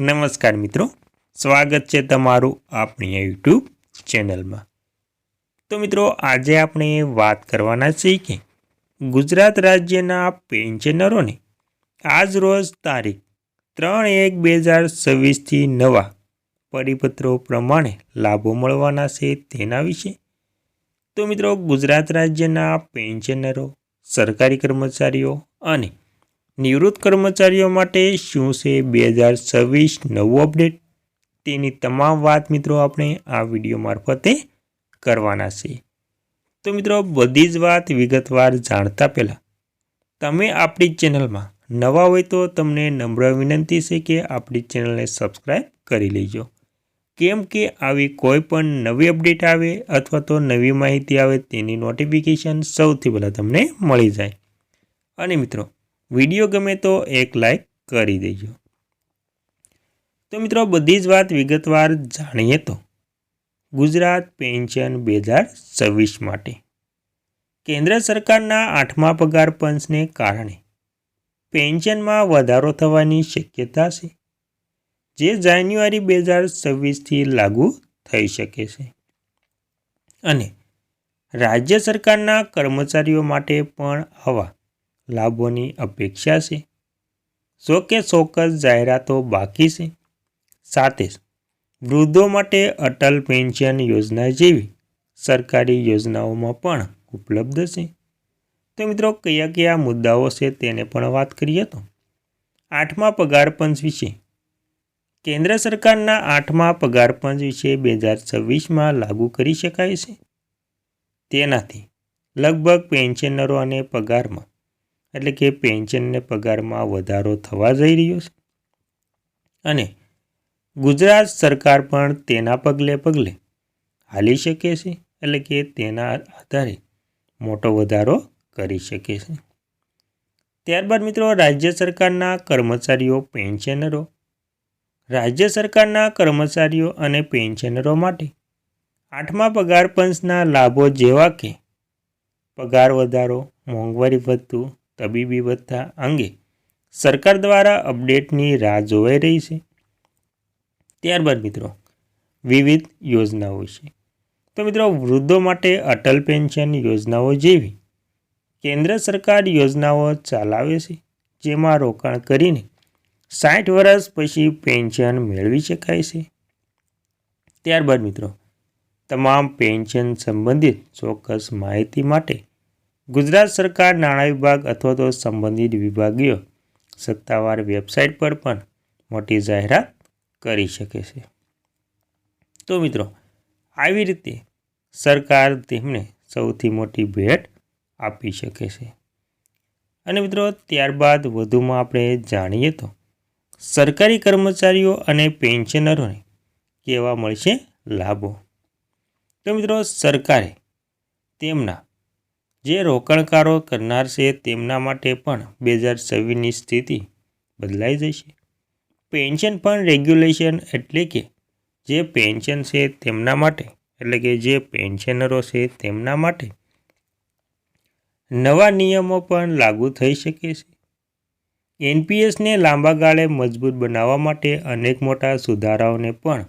નમસ્કાર મિત્રો, સ્વાગત છે તમારું આપણી યુટ્યુબ ચેનલમાં। તો મિત્રો, આજે આપણે વાત કરવાના છીએ કે ગુજરાત રાજ્યના પેન્શનરોને આજ રોજ તારીખ 3/1/2026થી નવા પરિપત્રો પ્રમાણે લાભો મળવાના છે તેના વિશે। તો મિત્રો, ગુજરાત રાજ્યના પેન્શનરો, સરકારી કર્મચારીઓ અને નિવૃત્ત કર્મચારીઓ માટે શું છે 2026 નવું અપડેટ, તેની તમામ વાત મિત્રો આપણે આ વિડીયો મારફતે કરવાના છે। તો મિત્રો, બધી જ વાત વિગતવાર જાણતા પહેલાં તમે આપણી ચેનલમાં નવા હોય તો તમને નમ્ર વિનંતી છે કે આપણી ચેનલને સબસ્ક્રાઈબ કરી લેજો, કેમ કે આવી કોઈ પણ નવી અપડેટ આવે અથવા તો નવી માહિતી આવે તેની નોટિફિકેશન સૌથી પહેલાં તમને મળી જાય। અને મિત્રો, વિડીયો ગમે તો એક લાઈક કરી દેજો। તો મિત્રો, બધી જ વાત વિગતવાર જાણીએ તો ગુજરાત પેન્શન 2026 માટે કેન્દ્ર સરકારના 8મા પગાર પંચને કારણે પેન્શનમાં વધારો થવાની શક્યતા છે, જે જાન્યુઆરી 2026થી લાગુ થઈ શકે છે। અને રાજ્ય સરકારના કર્મચારીઓ માટે પણ આવા લાભોની અપેક્ષા છે। જો કે ચોક્કસ જાહેરાતો બાકી છે। સાથે જ વૃદ્ધો માટે અટલ પેન્શન યોજના જેવી સરકારી યોજનાઓમાં પણ ઉપલબ્ધ છે। તો મિત્રો, કયા કયા મુદ્દાઓ છે તેને પણ વાત કરીએ તો 8મા પગાર પંચ વિશે। કેન્દ્ર સરકારના 8મા પગાર પંચ વિશે 2026માં લાગુ કરી શકાય છે। તેનાથી લગભગ પેન્શનરો અને પગારમાં એટલે કે પેન્શનને પગારમાં વધારો થવા જઈ રહ્યો છે। અને ગુજરાત સરકાર પણ તેના પગલે હાલી શકે છે, એટલે કે તેના આધારે મોટો વધારો કરી શકે છે। ત્યારબાદ મિત્રો, રાજ્ય સરકારના કર્મચારીઓ પેન્શનરો। રાજ્ય સરકારના કર્મચારીઓ અને પેન્શનરો માટે 8મા પગાર પંચના લાભો જેવા કે પગાર વધારો, મોંઘવારી ભથ્થું, તબીબી ભથ્થા અંગે સરકાર દ્વારા અપડેટની રાહ જોવાઈ રહી છે। ત્યારબાદ મિત્રો, વિવિધ યોજનાઓ છે। તો મિત્રો, વૃદ્ધો માટે અટલ પેન્શન યોજનાઓ જેવી કેન્દ્ર સરકાર યોજનાઓ ચલાવે છે, જેમાં રોકાણ કરીને 60 વર્ષ પછી પેન્શન મેળવી શકાય છે। ત્યારબાદ મિત્રો, તમામ પેન્શન સંબંધિત ચોક્કસ માહિતી માટે ગુજરાત સરકાર નાણાં વિભાગ અથવા તો સંબંધિત વિભાગીય સત્તાવાર વેબસાઇટ પર પણ મોટી જાહેરાત કરી શકે છે। તો મિત્રો, આવી રીતે સરકાર તેમને સૌથી મોટી ભેટ આપી શકે છે। અને મિત્રો, ત્યારબાદ વધુમાં આપણે જાણીએ તો સરકારી કર્મચારીઓ અને પેન્શનરોને કેવા મળશે લાભો। તો મિત્રો, સરકારે તેમના જે રોકાણકારો કરનાર છે તેમના માટે પણ 2026ની સ્થિતિ બદલાઈ જશે। પેન્શન ફંડ રેગ્યુલેશન એટલે કે જે પેન્શન છે તેમના માટે એટલે કે જે પેન્શનરો છે તેમના માટે નવા નિયમો પણ લાગુ થઈ શકે છે। એનપીએસને લાંબા ગાળે મજબૂત બનાવવા માટે અનેક મોટા સુધારાઓને પણ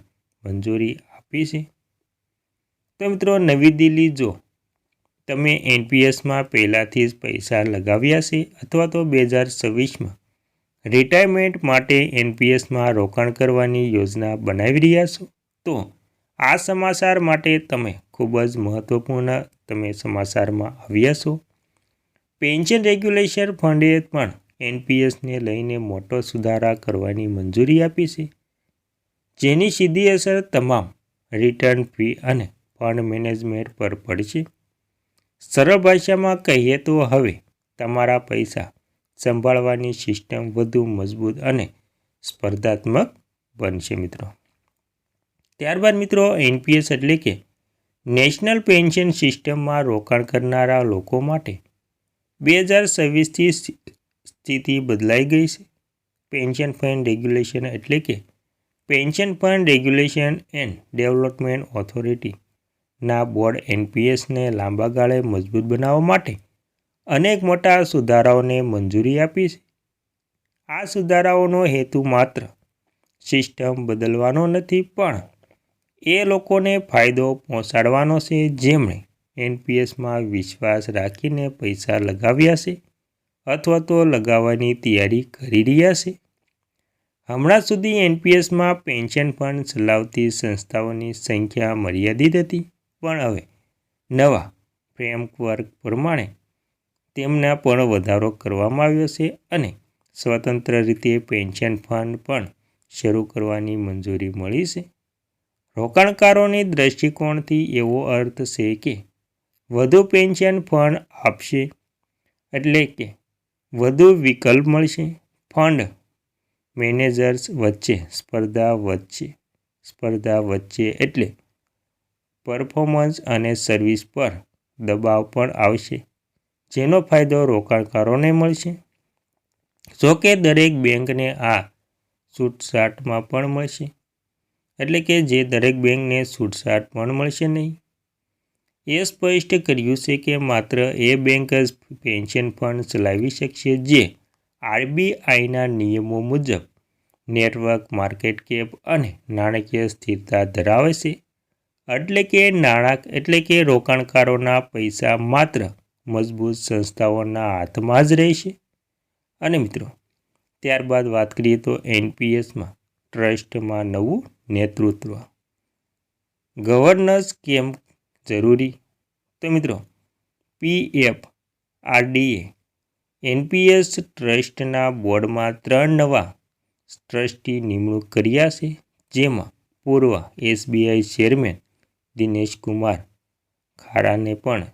મંજૂરી આપી છે। તો મિત્રો, નવી દિલ્હી, જો તમે એનપીએસમાં પહેલાંથી જ પૈસા લગાવ્યા છે અથવા તો 2026માં રિટાયરમેન્ટ માટે એનપીએસમાં રોકાણ કરવાની યોજના બનાવી રહ્યા છો, તો આ સમાચાર માટે તમે ખૂબ જ મહત્વપૂર્ણ સમાચારમાં આવ્યા છો। પેન્શન રેગ્યુલેશન ફંડે પણ એનપીએસને લઈને મોટો સુધારા કરવાની મંજૂરી આપી છે, જેની સીધી અસર તમામ રિટર્ન ફી અને ફંડ મેનેજમેન્ટ પર પડશે। સરળ ભાષામાં કહીએ તો હવે તમારા પૈસા સંભાળવાની સિસ્ટમ વધુ મજબૂત અને સ્પર્ધાત્મક બનશે મિત્રો। ત્યારબાદ મિત્રો, એનપીએસ એટલે કે નેશનલ પેન્શન સિસ્ટમમાં રોકાણ કરનારા લોકો માટે 2026થી સ્થિતિ બદલાઈ ગઈ છે। પેન્શન ફંડ રેગ્યુલેશન એટલે કે pension fund regulation and development authority ના બોર્ડ એનપીએસને લાંબા ગાળે મજબૂત બનાવવા માટે અનેક મોટા સુધારાઓને મંજૂરી આપી છે। આ સુધારાઓનો હેતુ માત્ર સિસ્ટમ બદલવાનો નથી, પણ એ લોકોને ફાયદો પહોંચાડવાનો છે જેમણે એનપીએસમાં વિશ્વાસ રાખીને પૈસા લગાવ્યા છે અથવા તો લગાવવાની તૈયારી કરી રહ્યા છે. હમણાં સુધી એનપીએસમાં પેન્શન ફંડ ચલાવતી સંસ્થાઓની સંખ્યા મર્યાદિત હતી, પણ હવે નવા ફ્રેમવર્ક પ્રમાણે તેમના પણ વધારો કરવામાં આવ્યો છે અને સ્વતંત્ર રીતે પેન્શન ફંડ પણ શરૂ કરવાની મંજૂરી મળી છે. રોકાણકારોની દૃષ્ટિકોણથી એવો અર્થ છે કે વધુ પેન્શન ફંડ આપશે એટલે કે વધુ વિકલ્પ મળશે. ફંડ મેનેજર્સ વચ્ચે સ્પર્ધા વધશે એટલે પરફોર્મન્સ અને સર્વિસ પર દબાવ પણ આવશે, જેનો ફાયદો રોકાણકારોને મળશે. જોકે દરેક બેંકને આ છૂટછાટમાં પણ મળશે, એટલે કે દરેક બેંકને છૂટછાટ પણ મળશે નહીં. એ સ્પષ્ટ કર્યું છે કે માત્ર એ બેંક જ પેન્શન ફંડ ચલાવી શકશે જે આરબીઆઈના નિયમો મુજબ નેટવર્ક, માર્કેટ કેપ અને નાણાકીય સ્થિરતા ધરાવે છે. એટલે કે રોકાણકારોના પૈસા માત્ર મજબૂત સંસ્થાઓના હાથમાં જ રહેશે. અને મિત્રો, ત્યારબાદ વાત કરીએ તો એનપીએસમાં ટ્રસ્ટમાં નવું નેતૃત્વ, ગવર્નન્સ કેમ જરૂરી? તો મિત્રો, પીએફઆરડીએ એનપીએસ ટ્રસ્ટના બોર્ડમાં 3 નવા ટ્રસ્ટી નિમણૂક કર્યા છે, જેમાં પૂર્વ એસબીઆઈ ચેરમેન દિનેશ કુમાર ખારાને પણ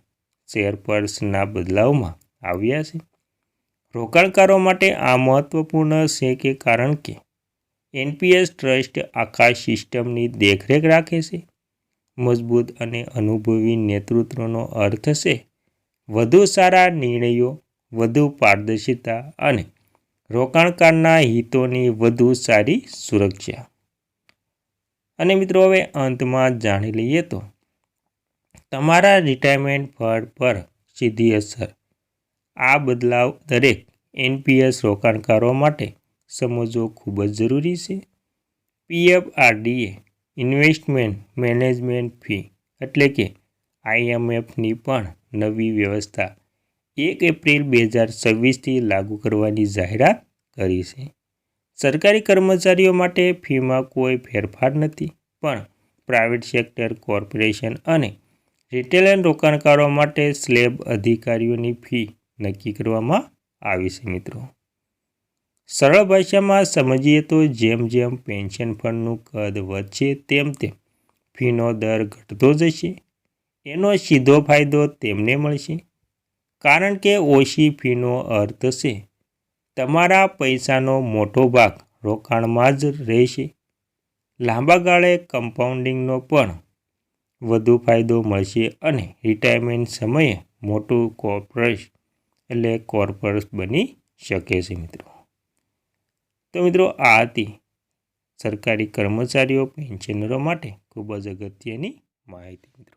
ચેરપર્સનના બદલાવમાં આવ્યા છે. રોકાણકારો માટે આ મહત્વપૂર્ણ છે કારણ કે એનપીએસ ટ્રસ્ટ આખા સિસ્ટમની દેખરેખ રાખે છે. મજબૂત અને અનુભવી નેતૃત્વનો અર્થ છે વધુ સારા નિર્ણયો, વધુ પારદર્શિતા અને રોકાણકારના હિતોની વધુ સારી સુરક્ષા. અને મિત્રો, હવે અંતમાં જાણી લઈએ તો તમારા રિટાયરમેન્ટ ફંડ પર સીધી અસર. આ બદલાવ દરેક એનપીએસ રોકાણકારો માટે સમજવો ખૂબ જ જરૂરી છે. પીએફઆરડીએ ઇન્વેસ્ટમેન્ટ મેનેજમેન્ટ ફી એટલે કે આઈએમએફની પણ નવી વ્યવસ્થા 1 એપ્રિલ 2026થી લાગુ કરવાની જાહેરાત કરી છે. સરકારી કર્મચારીઓ માટે ફીમાં કોઈ ફેરફાર નથી, પણ પ્રાઇવેટ સેક્ટર, કોર્પોરેશન અને રિટેલ રોકાણકારો માટે સ્લેબ અધિકારીઓની ફી નક્કી કરવામાં આવી છે. મિત્રો, સરળ ભાષામાં સમજીએ તો જેમ જેમ પેન્શન ફંડનું કદ વધશે તેમ ફીનો દર ઘટતો જશે. એનો સીધો ફાયદો તેમને મળશે, કારણ કે ઓછી ફીનો અર્થ છે તમારા પૈસાનો મોટો ભાગ રોકાણમાં જ રહેશે. લાંબા ગાળે કમ્પાઉન્ડિંગનો પણ વધુ ફાયદો મળશે અને રિટાયરમેન્ટ સમયે મોટું કોર્પસ બની શકે છે. તો મિત્રો, આ હતી સરકારી કર્મચારીઓ પેન્શનરો માટે ખૂબ જ અગત્યની માહિતી. મિત્રો.